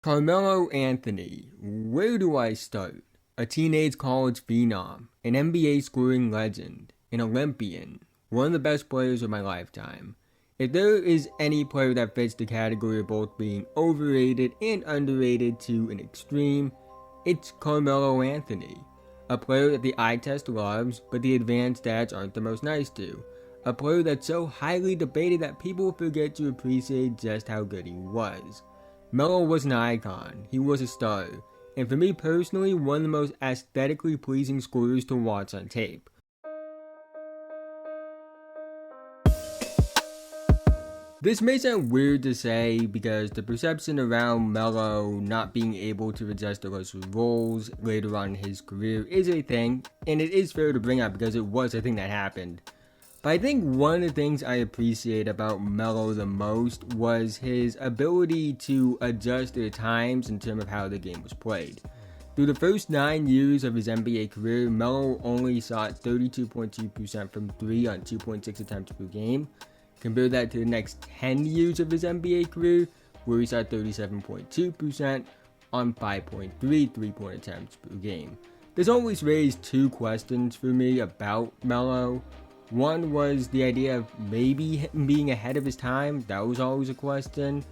Carmelo Anthony, where do I start? A teenage college phenom, an NBA scoring legend, an Olympian, one of the best players of my lifetime. If there is any player that fits the category of both being overrated and underrated to an extreme, it's Carmelo Anthony. A player that the eye test loves, but the advanced stats aren't the most nice to. A player that's so highly debated that people forget to appreciate just how good he was. Melo was an icon, he was a star, and for me personally, one of the most aesthetically pleasing scorers to watch on tape. This may sound weird to say because the perception around Melo not being able to adjust to lesser roles later on in his career is a thing, and it is fair to bring up because it was a thing that happened. But I think one of the things I appreciate about Melo the most was his ability to adjust to the times in terms of how the game was played. Through the first 9 years of his NBA career, Melo only shot 32.2% from 3 on 2.6 attempts per game. Compare that to the next 10 years of his NBA career, where he shot 37.2% on 5.3 3-point attempts per game. This always raised two questions for me about Melo. One was the idea of maybe him being ahead of his time. That was always a question.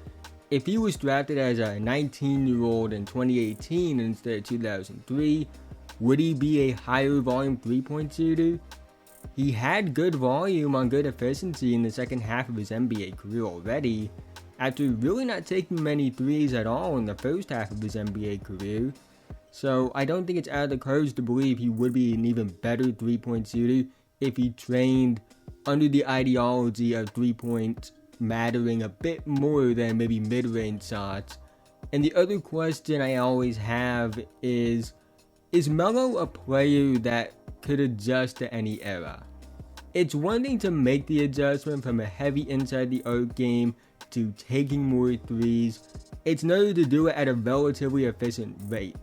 If he was drafted as a 19-year-old in 2018 instead of 2003, would he be a higher volume 3-point shooter? He had good volume on good efficiency in the second half of his NBA career already, after really not taking many threes at all in the first half of his NBA career. So I don't think it's out of the cards to believe he would be an even better 3-point shooter if he trained under the ideology of 3-point mattering a bit more than maybe mid-range shots. And the other question I always have is Melo a player that could adjust to any era? It's one thing to make the adjustment from a heavy inside the arc game to taking more threes. It's another to do it at a relatively efficient rate.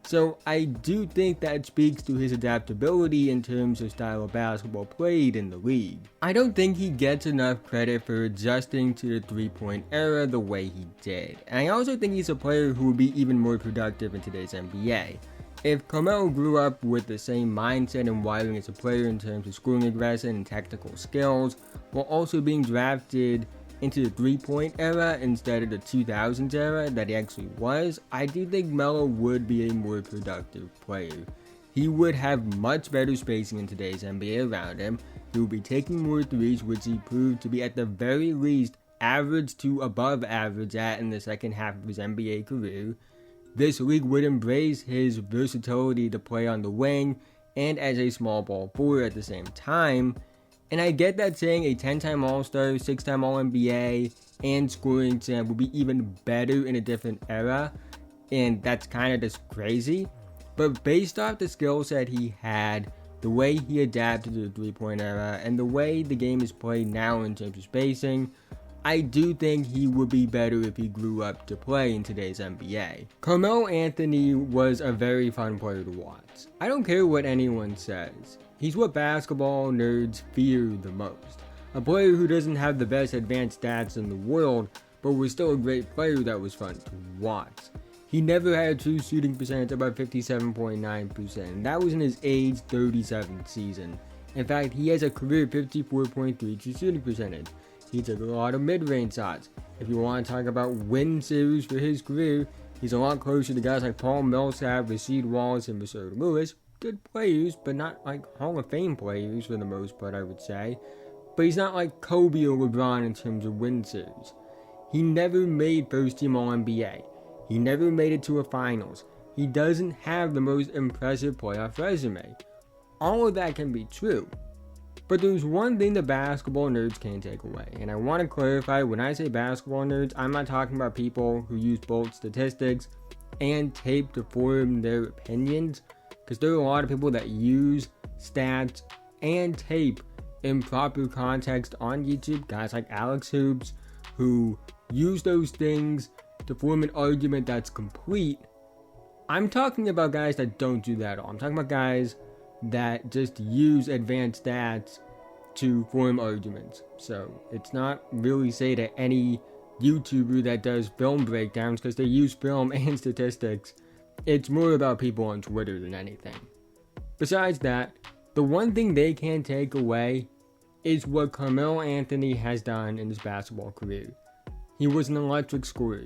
So I do think that speaks to his adaptability in terms of style of basketball played in the league. I don't think he gets enough credit for adjusting to the 3-point era the way he did. And I also think he's a player who would be even more productive in today's NBA. If Carmelo grew up with the same mindset and wiring as a player in terms of scoring aggression and technical skills, while also being drafted into the 3-point era instead of the 2000s era that he actually was, I do think Melo would be a more productive player. He would have much better spacing in today's NBA around him. He would be taking more threes, which he proved to be at the very least average to above average at in the second half of his NBA career. This league would embrace his versatility to play on the wing and as a small ball forward at the same time. And I get that saying a 10-time All-Star, 6-time All-NBA, and scoring champ would be even better in a different era, and that's kind of just crazy. But based off the skill set he had, the way he adapted to the 3-point era, and the way the game is played now in terms of spacing, I do think he would be better if he grew up to play in today's NBA. Carmelo Anthony was a very fun player to watch. I don't care what anyone says. He's what basketball nerds fear the most. A player who doesn't have the best advanced stats in the world, but was still a great player that was fun to watch. He never had a true shooting percentage above 57.9%, and that was in his age 37 season. In fact, he has a career 54.3 true shooting percentage. He took a lot of mid-range shots. If you want to talk about win series for his career, he's a lot closer to guys like Paul Millsap, Rasheed Wallace, and Russell Lewis. Good players, but not like Hall of Fame players for the most part, I would say. But he's not like Kobe or LeBron in terms of win series. He never made first-team All-NBA. He never made it to a finals. He doesn't have the most impressive playoff resume. All of that can be true. But there's one thing the basketball nerds can't take away, and I want to clarify, when I say basketball nerds, I'm not talking about people who use both statistics and tape to form their opinions, because there are a lot of people that use stats and tape in proper context on YouTube, guys like Alex Hoops, who use those things to form an argument that's complete. I'm talking about guys that don't do that at all. I'm talking about guys that just use advanced stats to form arguments. So it's not really say that any YouTuber that does film breakdowns because they use film and statistics. It's more about people on Twitter than anything. Besides that, the one thing they can take away is what Carmelo Anthony has done in his basketball career. He was an electric scorer.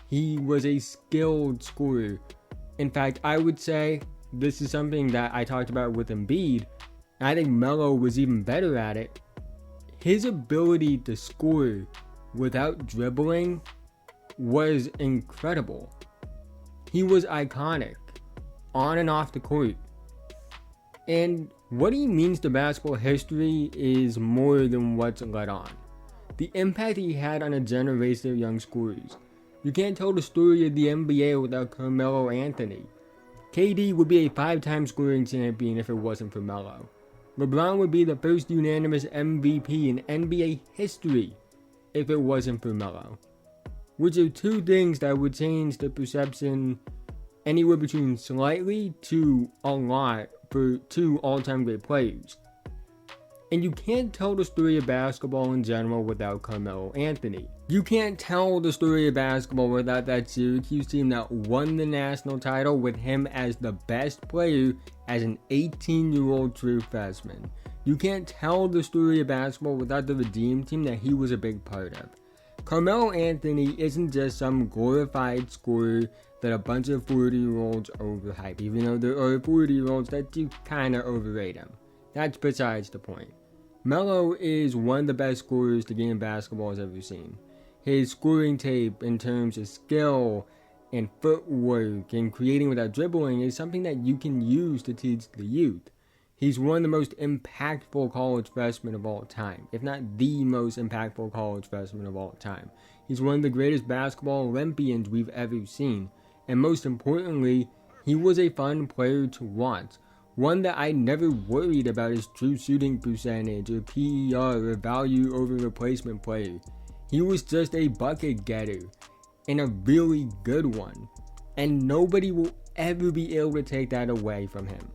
He was a skilled scorer. In fact, I would say this is something that I talked about with Embiid. I think Melo was even better at it. His ability to score without dribbling was incredible. He was iconic on and off the court. And what he means to basketball history is more than what's let on. The impact he had on a generation of young scorers. You can't tell the story of the NBA without Carmelo Anthony. KD would be a 5-time scoring champion if it wasn't for Melo. LeBron would be the first unanimous MVP in NBA history if it wasn't for Melo. Which are two things that would change the perception anywhere between slightly to a lot for two all-time great players. And you can't tell the story of basketball in general without Carmelo Anthony. You can't tell the story of basketball without that Syracuse team that won the national title with him as the best player as an 18-year-old true freshman. You can't tell the story of basketball without the Redeem team that he was a big part of. Carmelo Anthony isn't just some glorified scorer that a bunch of 40-year-olds overhype, even though there are 40-year-olds that do kinda overrate him. That's besides the point. Melo is one of the best scorers the game of basketball has ever seen. His scoring tape in terms of skill and footwork and creating without dribbling is something that you can use to teach the youth. He's one of the most impactful college freshmen of all time, if not the most impactful college freshman of all time. He's one of the greatest basketball Olympians we've ever seen. And most importantly, he was a fun player to watch. One that I never worried about his true shooting percentage or PER or value over replacement player. He was just a bucket getter and a really good one. And nobody will ever be able to take that away from him,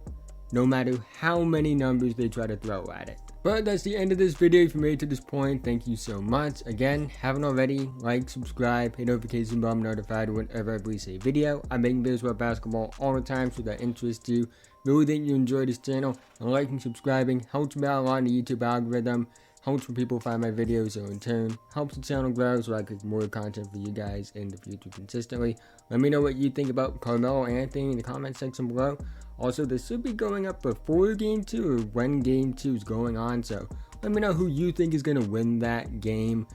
no matter how many numbers they try to throw at it. But that's the end of this video. If you made it to this point, thank you so much. Again, haven't already, like, subscribe, hit notification bell, I'm notified whenever I release a video. I'm making videos about basketball all the time, so that interests you. Really think you enjoy this channel, and liking, subscribing helps me out a lot in the YouTube algorithm, helps when people find my videos, so in turn, helps the channel grow so I can make more content for you guys in the future consistently. Let me know what you think about Carmelo Anthony in the comment section below. Also, this should be going up before Game 2 or when Game 2 is going on, so let me know who you think is going to win that game.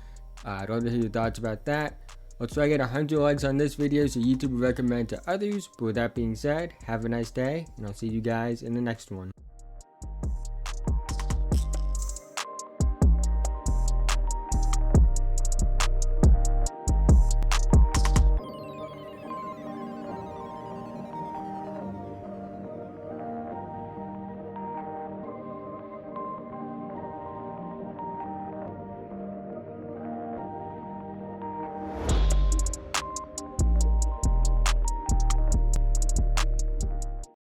I'd love to hear your thoughts about that. Let's try to get 100 likes on this video so YouTube will recommend to others. But with that being said, have a nice day, and I'll see you guys in the next one.